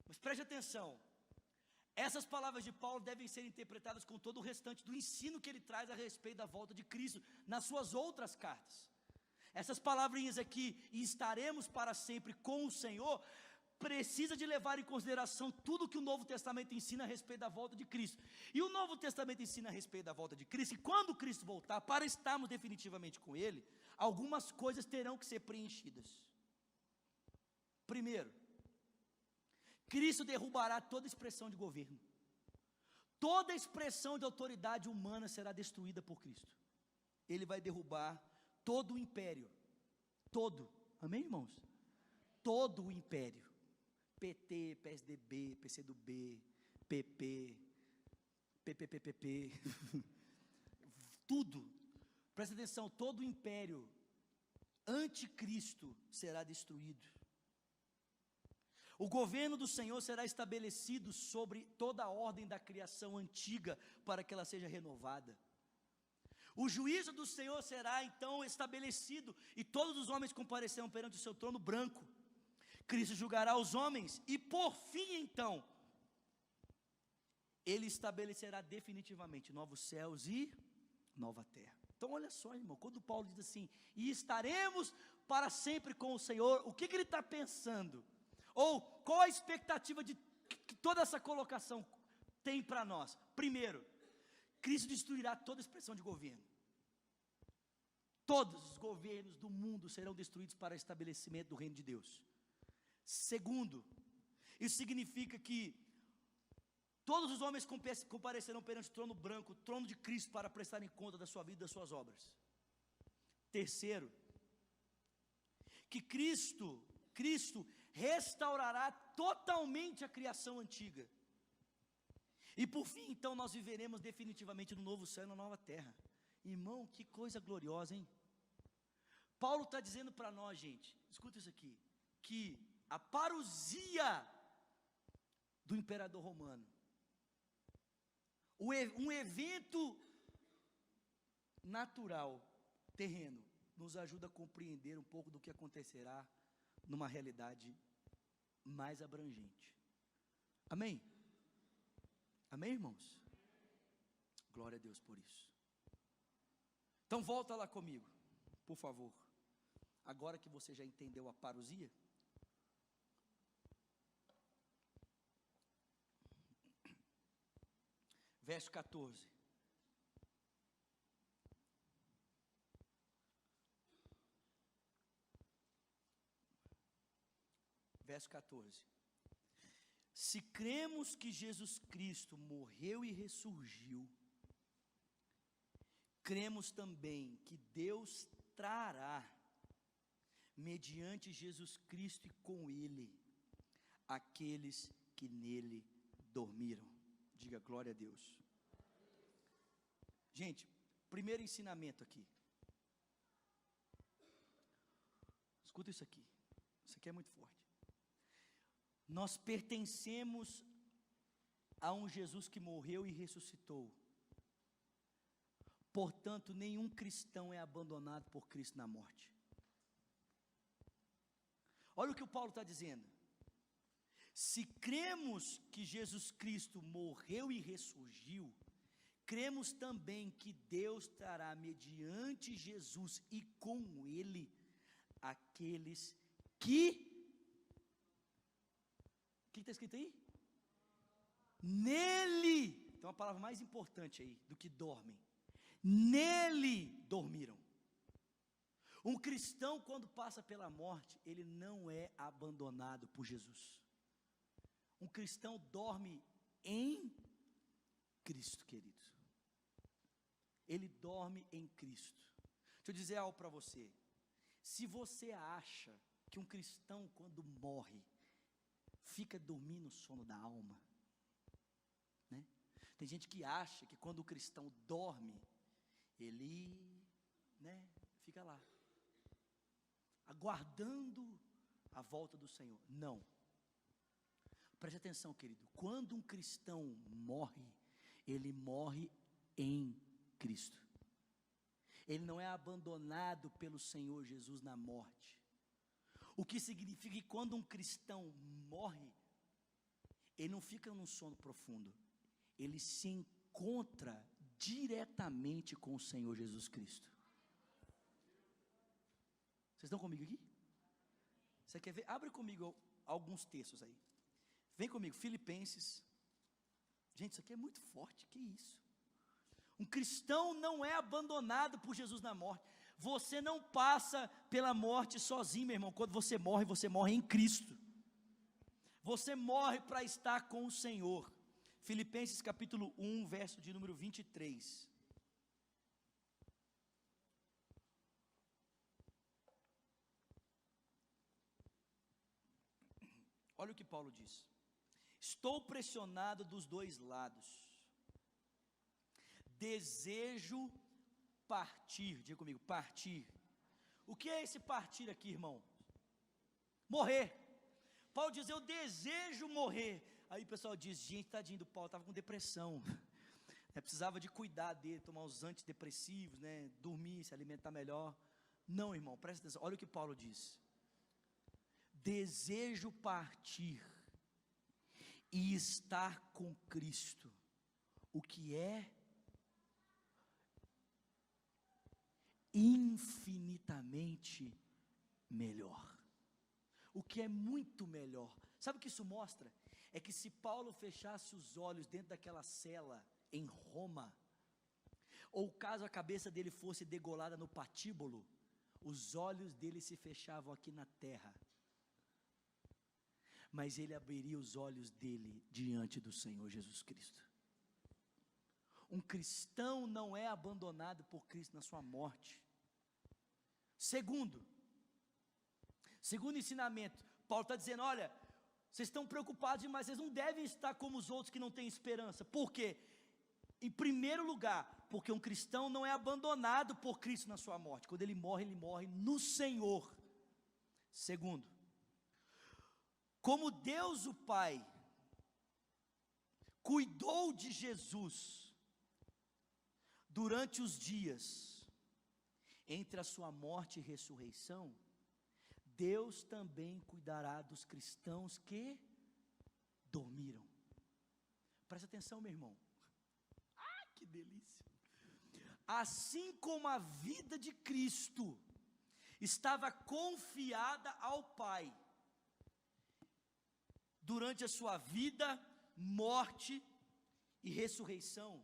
Mas preste atenção, essas palavras de Paulo devem ser interpretadas com todo o restante do ensino que ele traz a respeito da volta de Cristo, nas suas outras cartas. Essas palavrinhas aqui, e estaremos para sempre com o Senhor, precisa de levar em consideração tudo que o Novo Testamento ensina a respeito da volta de Cristo. E o Novo Testamento ensina a respeito da volta de Cristo, e quando Cristo voltar, para estarmos definitivamente com Ele, algumas coisas terão que ser preenchidas. Primeiro, Cristo derrubará toda expressão de governo. Toda expressão de autoridade humana será destruída por Cristo. Ele vai derrubar todo o império. Todo. Amém, irmãos? Todo o império. PT, PSDB, PCdoB, PP, PPPPP, tudo. Presta atenção, todo o império anticristo será destruído. O governo do Senhor será estabelecido sobre toda a ordem da criação antiga, para que ela seja renovada. O juízo do Senhor será então estabelecido, e todos os homens comparecerão perante o seu trono branco. Cristo julgará os homens, e por fim então, Ele estabelecerá definitivamente novos céus e nova terra. Então olha só, irmão, quando Paulo diz assim, e estaremos para sempre com o Senhor, o que ele está pensando? Ou qual a expectativa que toda essa colocação tem para nós? Primeiro, Cristo destruirá toda expressão de governo. Todos os governos do mundo serão destruídos para o estabelecimento do reino de Deus. Segundo, isso significa que todos os homens comparecerão perante o trono branco, o trono de Cristo, para prestarem conta da sua vida e das suas obras. Terceiro, que Cristo restaurará totalmente a criação antiga. E por fim, então, nós viveremos definitivamente no novo céu e na nova terra. Irmão, que coisa gloriosa, hein? Paulo está dizendo para nós, gente, escuta isso aqui, que a parousia do imperador romano, um evento natural, terreno, nos ajuda a compreender um pouco do que acontecerá numa realidade mais abrangente. Amém? Amém, irmãos? Glória a Deus por isso. Então volta lá comigo, por favor. Agora que você já entendeu a parousia, verso 14. Verso 14. Se cremos que Jesus Cristo morreu e ressurgiu, cremos também que Deus trará, mediante Jesus Cristo e com Ele, aqueles que nele dormiram. Diga glória a Deus. Gente, primeiro ensinamento aqui. Escuta isso aqui. Isso aqui é muito forte. Nós pertencemos a um Jesus que morreu e ressuscitou. Portanto, nenhum cristão é abandonado por Cristo na morte. Olha o que o Paulo está dizendo. Se cremos que Jesus Cristo morreu e ressurgiu, cremos também que Deus trará mediante Jesus e com Ele aqueles que... O que está escrito aí? Nele, tem uma palavra mais importante aí do que dormem. Nele dormiram. Um cristão, quando passa pela morte, ele não é abandonado por Jesus. Um cristão dorme em Cristo, querido. Ele dorme em Cristo. Deixa eu dizer algo para você. Se você acha que um cristão, quando morre, fica dormindo o sono da alma, né? Tem gente que acha que quando o cristão dorme, ele, né, fica lá, aguardando a volta do Senhor. Não. Preste atenção, querido. Quando um cristão morre, ele morre em Cristo. ele não é abandonado pelo Senhor Jesus na morte. O que significa que quando um cristão morre, ele não fica num sono profundo, ele se encontra diretamente com o Senhor Jesus Cristo. Vocês estão comigo aqui? Você quer ver? Abre comigo alguns textos aí. Vem comigo, Filipenses. Gente, isso aqui é muito forte, que isso? Um cristão não é abandonado por Jesus na morte. Você não passa pela morte sozinho, meu irmão. Quando você morre em Cristo. Você morre para estar com o Senhor. Filipenses capítulo 1, verso de número 23. Olha o que Paulo diz: estou pressionado dos dois lados, desejo partir. Diga comigo, partir. O que é esse partir aqui, irmão? Morrer. Paulo diz, eu desejo morrer. Aí o pessoal diz, gente, tadinho do Paulo, estava com depressão, precisava de cuidar dele, tomar os antidepressivos, dormir, se alimentar melhor. Não, irmão, presta atenção, olha o que Paulo diz: desejo partir e estar com Cristo, o que é infinitamente melhor, o que é muito melhor. Sabe o que isso mostra? É que se Paulo fechasse os olhos dentro daquela cela em Roma, ou caso a cabeça dele fosse degolada no patíbulo, os olhos dele se fechavam aqui na terra, mas ele abriria os olhos dele diante do Senhor Jesus Cristo. Um cristão não é abandonado por Cristo na sua morte. Segundo ensinamento, Paulo está dizendo, olha, vocês estão preocupados demais, vocês não devem estar como os outros que não têm esperança. Por quê? Em primeiro lugar, porque um cristão não é abandonado por Cristo na sua morte. Quando ele morre no Senhor. Segundo, como Deus o Pai cuidou de Jesus durante os dias entre a sua morte e ressurreição, Deus também cuidará dos cristãos que dormiram. Presta atenção, meu irmão. Ah, que delícia! Assim como a vida de Cristo estava confiada ao Pai durante a sua vida, morte e ressurreição,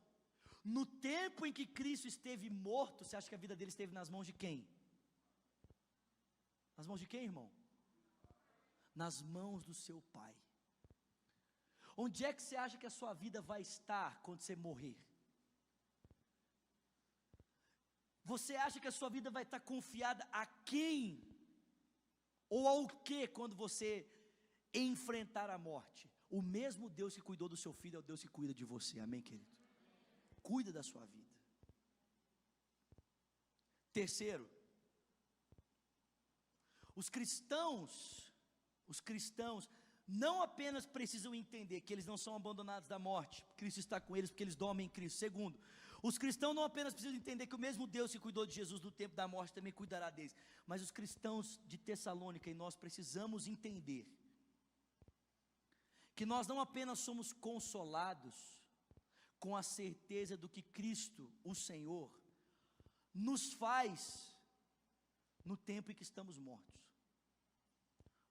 no tempo em que Cristo esteve morto, você acha que a vida dele esteve nas mãos de quem? Nas mãos de quem, irmão? Nas mãos do seu Pai. Onde é que você acha que a sua vida vai estar quando você morrer? Você acha que a sua vida vai estar confiada a quem? Ou ao que quando você enfrentar a morte? O mesmo Deus que cuidou do seu filho é o Deus que cuida de você, amém, querido? Cuida da sua vida. Terceiro, os cristãos não apenas precisam entender que eles não são abandonados da morte, Cristo está com eles porque eles dormem em Cristo. Segundo, os cristãos não apenas precisam entender que o mesmo Deus que cuidou de Jesus no tempo da morte também cuidará deles, mas os cristãos de Tessalônica e nós precisamos entender que nós não apenas somos consolados com a certeza do que Cristo, o Senhor, nos faz no tempo em que estamos mortos,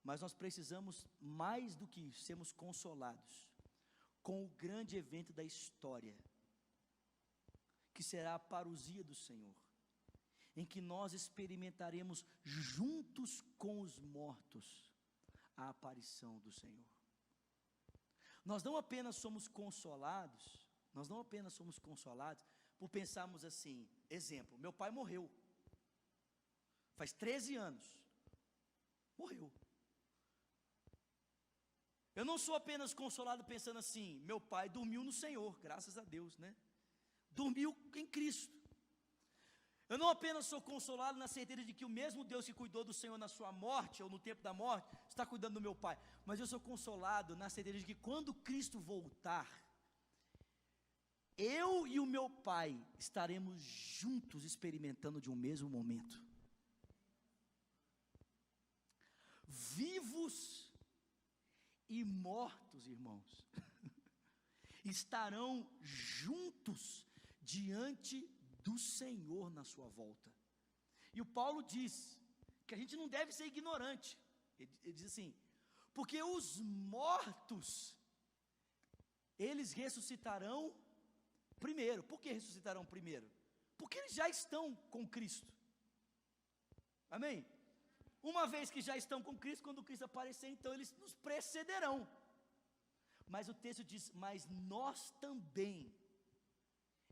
mas nós precisamos mais do que isso, sermos consolados com o grande evento da história, que será a parousia do Senhor, em que nós experimentaremos juntos com os mortos a aparição do Senhor. Nós não apenas somos consolados por pensarmos assim, exemplo, meu pai morreu, faz 13 anos, morreu. Eu não sou apenas consolado pensando assim, meu pai dormiu no Senhor, graças a Deus, dormiu em Cristo. Eu não apenas sou consolado na certeza de que o mesmo Deus que cuidou do Senhor na sua morte, ou no tempo da morte, está cuidando do meu pai, mas eu sou consolado na certeza de que quando Cristo voltar, eu e o meu Pai estaremos juntos experimentando de um mesmo momento. Vivos e mortos, irmãos, estarão juntos diante do Senhor na sua volta. E o Paulo diz que a gente não deve ser ignorante. Ele diz assim: porque os mortos, eles ressuscitarão primeiro. Por que ressuscitarão primeiro? Porque eles já estão com Cristo. Amém? Uma vez que já estão com Cristo, quando Cristo aparecer, então eles nos precederão. Mas o texto diz: mas nós também,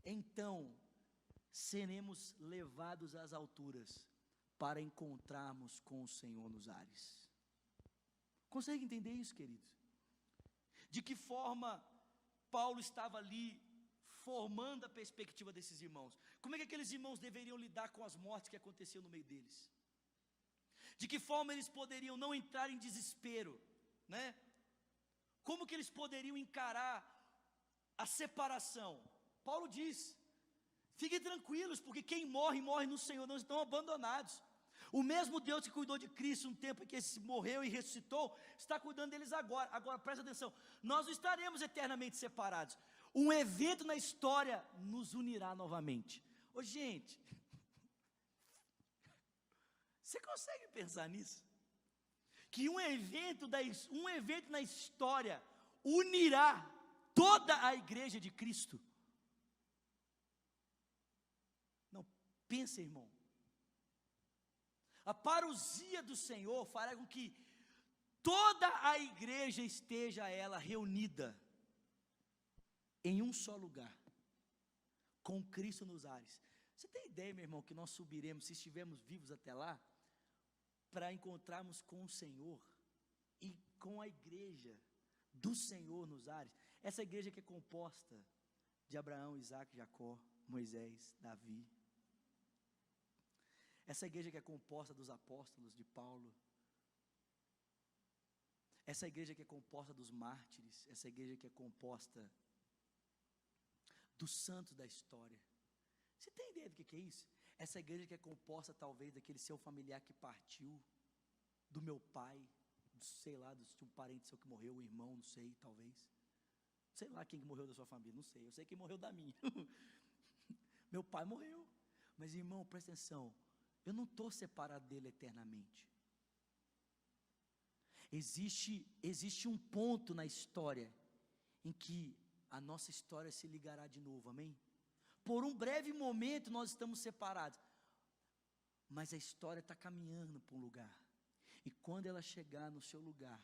então, seremos levados às alturas, para encontrarmos com o Senhor nos ares. Consegue entender isso, queridos? De que forma Paulo estava ali, formando a perspectiva desses irmãos? Como é que aqueles irmãos deveriam lidar com as mortes que aconteciam no meio deles? De que forma eles poderiam não entrar em desespero, né? Como que eles poderiam encarar a separação? Paulo diz: fiquem tranquilos, porque quem morre, morre no Senhor, não estão abandonados. O mesmo Deus que cuidou de Cristo um tempo em que ele morreu e ressuscitou, está cuidando deles agora. Agora presta atenção, nós não estaremos eternamente separados. Um evento na história nos unirá novamente. Ô gente, você consegue pensar nisso? Que um evento na história unirá toda a igreja de Cristo. Não, pensa, irmão. A parousia do Senhor fará com que toda a igreja esteja ela reunida em um só lugar, com Cristo nos ares. Você tem ideia, meu irmão, que nós subiremos, se estivermos vivos até lá, para encontrarmos com o Senhor e com a igreja do Senhor nos ares? Essa igreja que é composta de Abraão, Isaac, Jacó, Moisés, Davi. Essa igreja que é composta dos apóstolos, de Paulo. Essa igreja que é composta dos mártires. Essa igreja que é composta dos santos da história. Você tem ideia do que é isso? Essa igreja que é composta talvez daquele seu familiar que partiu, do meu pai, sei lá, de um parente seu que morreu, um irmão, não sei, talvez. Sei lá quem morreu da sua família, não sei. Eu sei quem morreu da minha. Meu pai morreu. Mas, irmão, presta atenção. Eu não estou separado dele eternamente. Existe um ponto na história em que a nossa história se ligará de novo, amém? Por um breve momento nós estamos separados, mas a história está caminhando para um lugar, e quando ela chegar no seu lugar,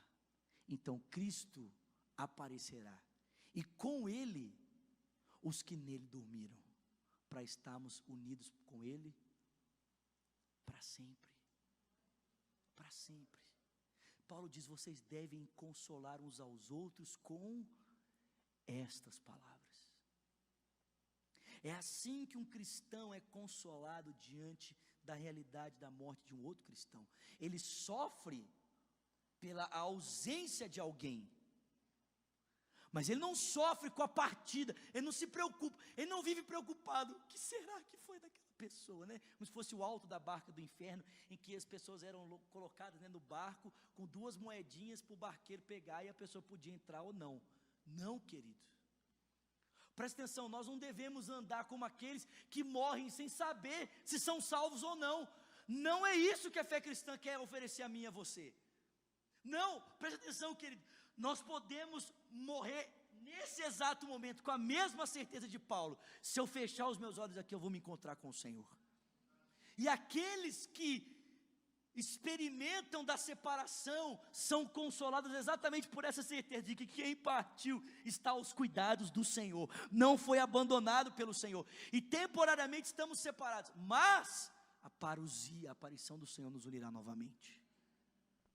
então Cristo aparecerá, e com Ele, os que nele dormiram, para estarmos unidos com Ele, para sempre, para sempre. Paulo diz: vocês devem consolar uns aos outros com estas palavras. É assim que um cristão é consolado diante da realidade da morte de um outro cristão. Ele sofre pela ausência de alguém, mas ele não sofre com a partida, ele não se preocupa, ele não vive preocupado: o que será que foi daquela pessoa, né? Como se fosse o alto da barca do inferno, em que as pessoas eram colocadas, né, no barco, com 2 moedinhas para o barqueiro pegar, e a pessoa podia entrar ou não. Não, querido. Presta atenção, nós não devemos andar como aqueles que morrem sem saber se são salvos ou não. Não é isso que a fé cristã quer oferecer a mim e a você. Não, presta atenção, querido. Nós podemos morrer nesse exato momento com a mesma certeza de Paulo: se eu fechar os meus olhos aqui, eu vou me encontrar com o Senhor. E aqueles que experimentam da separação são consolados exatamente por essa certeza de que quem partiu está aos cuidados do Senhor, não foi abandonado pelo Senhor, e temporariamente estamos separados, mas a parousia, a aparição do Senhor nos unirá novamente.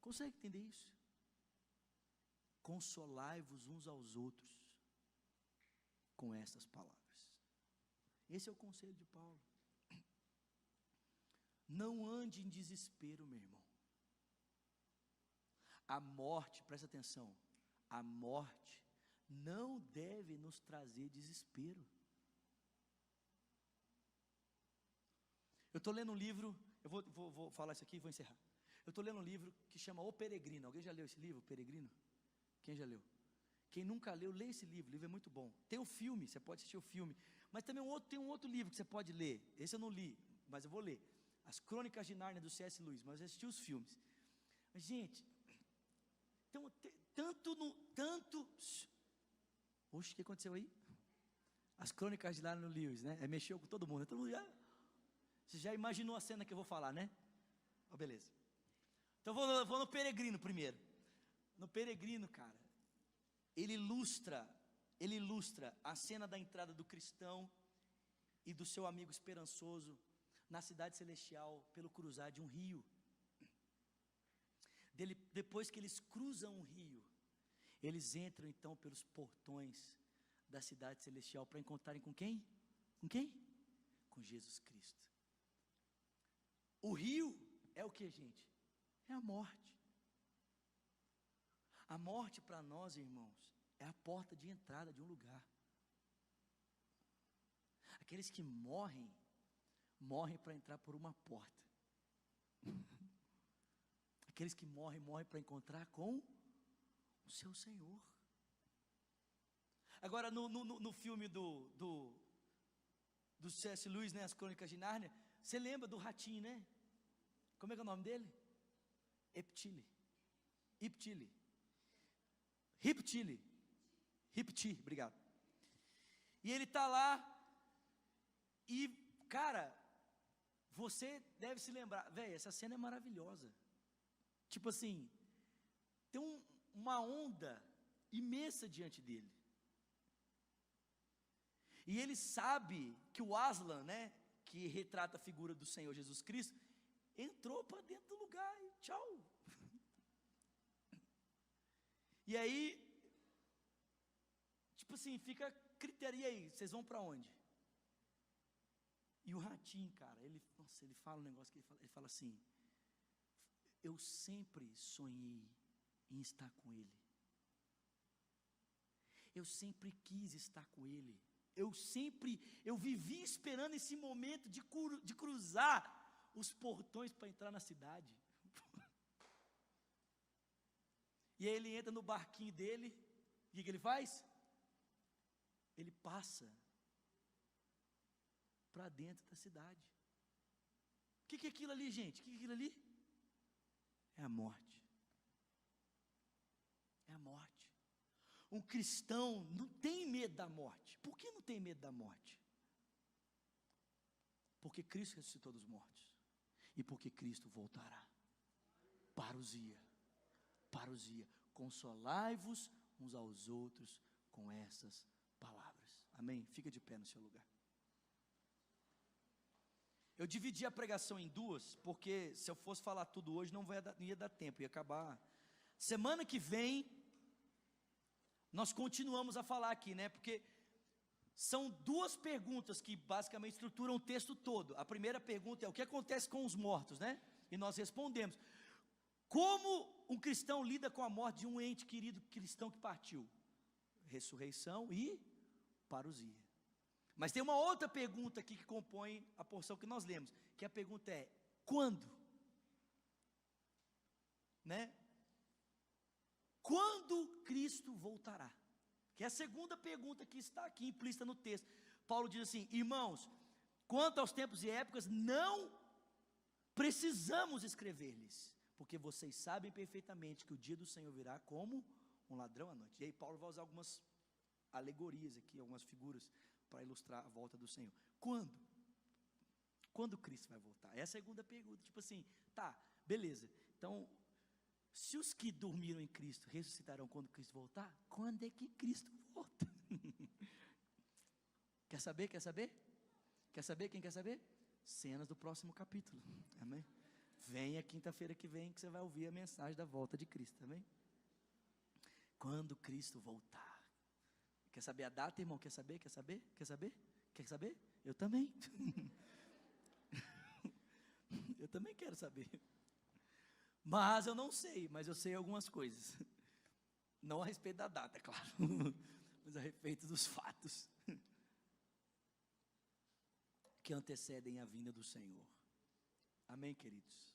Consegue entender isso? Consolai-vos uns aos outros com estas palavras. Esse é o conselho de Paulo. Não ande em desespero, meu irmão. A morte, presta atenção, a morte não deve nos trazer desespero. Eu estou lendo um livro, eu vou falar isso aqui e vou encerrar. Eu estou lendo um livro que chama O Peregrino. Alguém já leu esse livro, O Peregrino? Quem já leu? Quem nunca leu, lê esse livro. O livro é muito bom. Tem o filme, você pode assistir o filme. Mas também tem um outro livro que você pode ler. Esse eu não li, mas eu vou ler. As Crônicas de Nárnia, do C.S. Lewis. Mas eu assisti os filmes. Mas, gente, então, Oxe, o que aconteceu aí? As Crônicas de Nárnia, no Lewis, né? Mexeu com todo mundo. Você já imaginou a cena que eu vou falar, né? Oh, beleza. Então vou no Peregrino primeiro. No Peregrino, cara, ele ilustra a cena da entrada do cristão e do seu amigo esperançoso na cidade celestial pelo cruzar de um rio. Depois que eles cruzam um rio, eles entram então pelos portões da cidade celestial para encontrarem com quem? Com quem? Com Jesus Cristo. O rio é o que, gente? É a morte. A morte para nós, irmãos, é a porta de entrada de um lugar. Aqueles que morrem para entrar por uma porta. Aqueles que morrem para encontrar com o seu Senhor. Agora, no filme do C.S. Lewis, né, As Crônicas de Nárnia, você lembra do ratinho, né? Como é que é o nome dele? Riptili, obrigado. E ele está lá, e, cara, você deve se lembrar, velho, essa cena é maravilhosa. Tipo assim, tem uma onda imensa diante dele. E ele sabe que o Aslan, né, que retrata a figura do Senhor Jesus Cristo, entrou para dentro do lugar e tchau. E aí, tipo assim, fica critério, e aí, vocês vão para onde? E o ratinho, cara, ele fala um negócio que ele fala assim: eu sempre sonhei em estar com ele. Eu sempre quis estar com ele. Eu vivi esperando esse momento de cruzar os portões para entrar na cidade. E aí ele entra no barquinho dele, e o que ele faz? Ele passa para dentro da cidade. O que é aquilo ali, gente? O que é aquilo ali? É a morte. É a morte. Um cristão não tem medo da morte. Por que não tem medo da morte? Porque Cristo ressuscitou dos mortos. E porque Cristo voltará. Parousia. Consolai-vos uns aos outros com essas palavras. Amém? Fica de pé no seu lugar. Eu dividi a pregação em duas, porque se eu fosse falar tudo hoje, não ia dar tempo, ia acabar. Semana que vem, nós continuamos a falar aqui, né? Porque são duas perguntas que basicamente estruturam o texto todo. A primeira pergunta é: o que acontece com os mortos, né? E nós respondemos: como um cristão lida com a morte de um ente querido cristão que partiu? Ressurreição e parousia. Mas tem uma outra pergunta aqui que compõe a porção que nós lemos, que a pergunta é: quando? Né? Quando Cristo voltará? Que é a segunda pergunta que está aqui implícita no texto. Paulo diz assim: irmãos, quanto aos tempos e épocas, não precisamos escrever-lhes, porque vocês sabem perfeitamente que o dia do Senhor virá como um ladrão à noite. E aí Paulo vai usar algumas alegorias aqui, algumas figuras, para ilustrar a volta do Senhor. Quando? Quando Cristo vai voltar? É a segunda pergunta. Tipo assim, tá, beleza. Então, se os que dormiram em Cristo ressuscitarão quando Cristo voltar, quando é que Cristo volta? Quer saber? Quer saber? Quer saber? Quem quer saber? Cenas do próximo capítulo. Amém? Venha quinta-feira que vem que você vai ouvir a mensagem da volta de Cristo. Amém? Quando Cristo voltar. Quer saber a data, irmão? Quer saber? Quer saber? Quer saber? Quer saber? Eu também. Eu também quero saber. Mas eu não sei, mas eu sei algumas coisas. Não a respeito da data, é claro, mas a respeito dos fatos que antecedem a vinda do Senhor. Amém, queridos?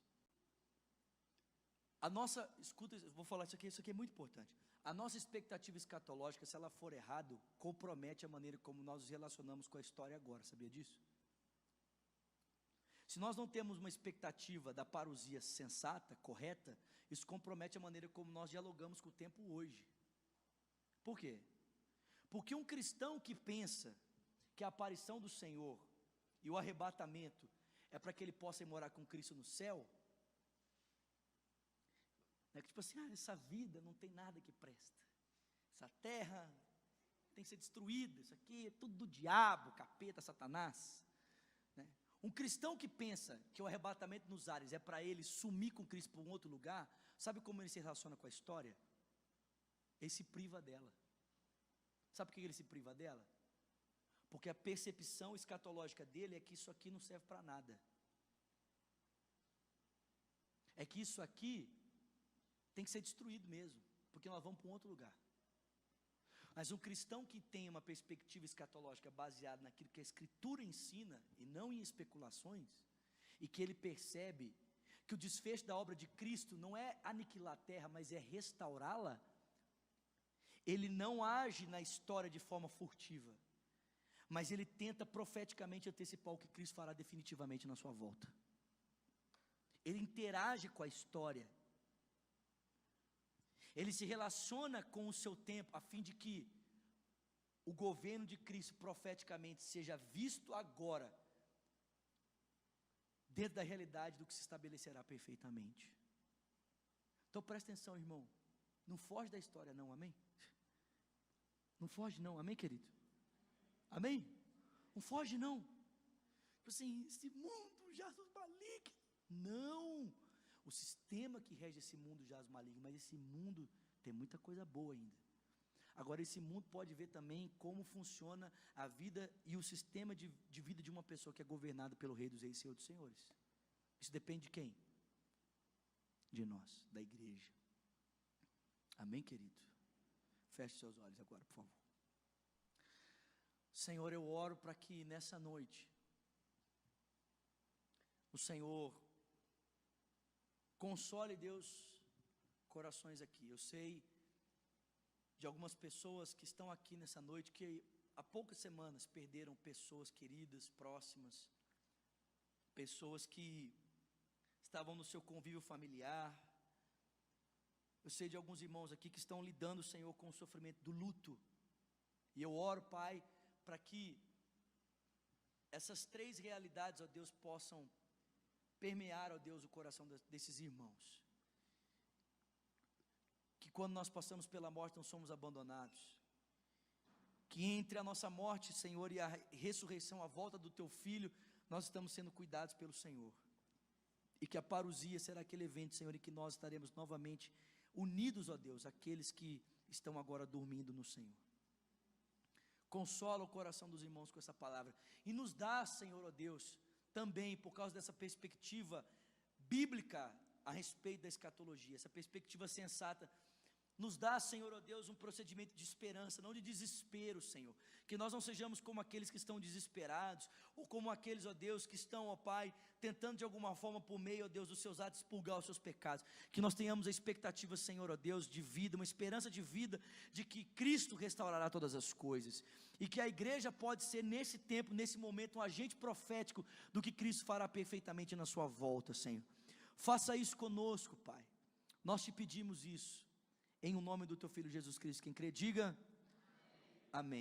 Escuta, eu vou falar isso aqui é muito importante. A nossa expectativa escatológica, se ela for errado, compromete a maneira como nós nos relacionamos com a história agora, sabia disso? Se nós não temos uma expectativa da parousia sensata, correta, isso compromete a maneira como nós dialogamos com o tempo hoje. Por quê? Porque um cristão que pensa que a aparição do Senhor e o arrebatamento é para que ele possa ir morar com Cristo no céu, é que tipo assim, essa vida não tem nada que presta, essa terra tem que ser destruída, isso aqui é tudo do diabo, capeta, Satanás, né? Um cristão que pensa que o arrebatamento nos ares é para ele sumir com Cristo para um outro lugar, sabe como ele se relaciona com a história? Ele se priva dela. Sabe por que ele se priva dela? Porque a percepção escatológica dele é que isso aqui não serve para nada, é que isso aqui tem que ser destruído mesmo, porque nós vamos para um outro lugar. Mas um cristão que tem uma perspectiva escatológica baseada naquilo que a Escritura ensina, e não em especulações, e que ele percebe que o desfecho da obra de Cristo não é aniquilar a terra, mas é restaurá-la, ele não age na história de forma furtiva, mas ele tenta profeticamente antecipar o que Cristo fará definitivamente na sua volta. Ele interage com a história, ele se relaciona com o seu tempo, a fim de que o governo de Cristo profeticamente seja visto agora, dentro da realidade do que se estabelecerá perfeitamente. Então presta atenção, irmão, não foge da história não, amém? Não foge não, amém, querido? Amém? Não foge não. Tipo assim, esse mundo jaz maligno. Não, o sistema que rege esse mundo jaz maligno, mas esse mundo tem muita coisa boa ainda. Agora esse mundo pode ver também como funciona a vida e o sistema de vida de uma pessoa que é governada pelo Rei dos Reis e Senhor dos Senhores. Isso depende de quem? De nós, da igreja. Amém, querido? Feche seus olhos agora, por favor. Senhor, eu oro para que nessa noite o Senhor console, Deus, corações aqui. Eu sei de algumas pessoas que estão aqui nessa noite que há poucas semanas perderam pessoas queridas, próximas, pessoas que estavam no seu convívio familiar. Eu sei de alguns irmãos aqui que estão lidando, Senhor, com o sofrimento do luto. E eu oro, Pai, para que essas três realidades, ó Deus, possam permear, ó Deus, o coração desses irmãos. Que quando nós passamos pela morte não somos abandonados. Que entre a nossa morte, Senhor, e a ressurreição, a volta do Teu Filho, nós estamos sendo cuidados pelo Senhor. E que a parousia será aquele evento, Senhor, em que nós estaremos novamente unidos, ó Deus, àqueles que estão agora dormindo no Senhor. Consola o coração dos irmãos com essa palavra. E nos dá, Senhor, ó Deus, também por causa dessa perspectiva bíblica a respeito da escatologia, essa perspectiva sensata, nos dá, Senhor, ó Deus, um procedimento de esperança, não de desespero, Senhor, que nós não sejamos como aqueles que estão desesperados, ou como aqueles, ó Deus, que estão, ó Pai, tentando de alguma forma, por meio, ó Deus, dos seus atos, expurgar os seus pecados, que nós tenhamos a expectativa, Senhor, ó Deus, de vida, uma esperança de vida, de que Cristo restaurará todas as coisas, e que a igreja pode ser nesse tempo, nesse momento, um agente profético do que Cristo fará perfeitamente na sua volta, Senhor. Faça isso conosco, Pai, nós te pedimos isso, em o nome do Teu Filho Jesus Cristo. Quem crê, diga amém.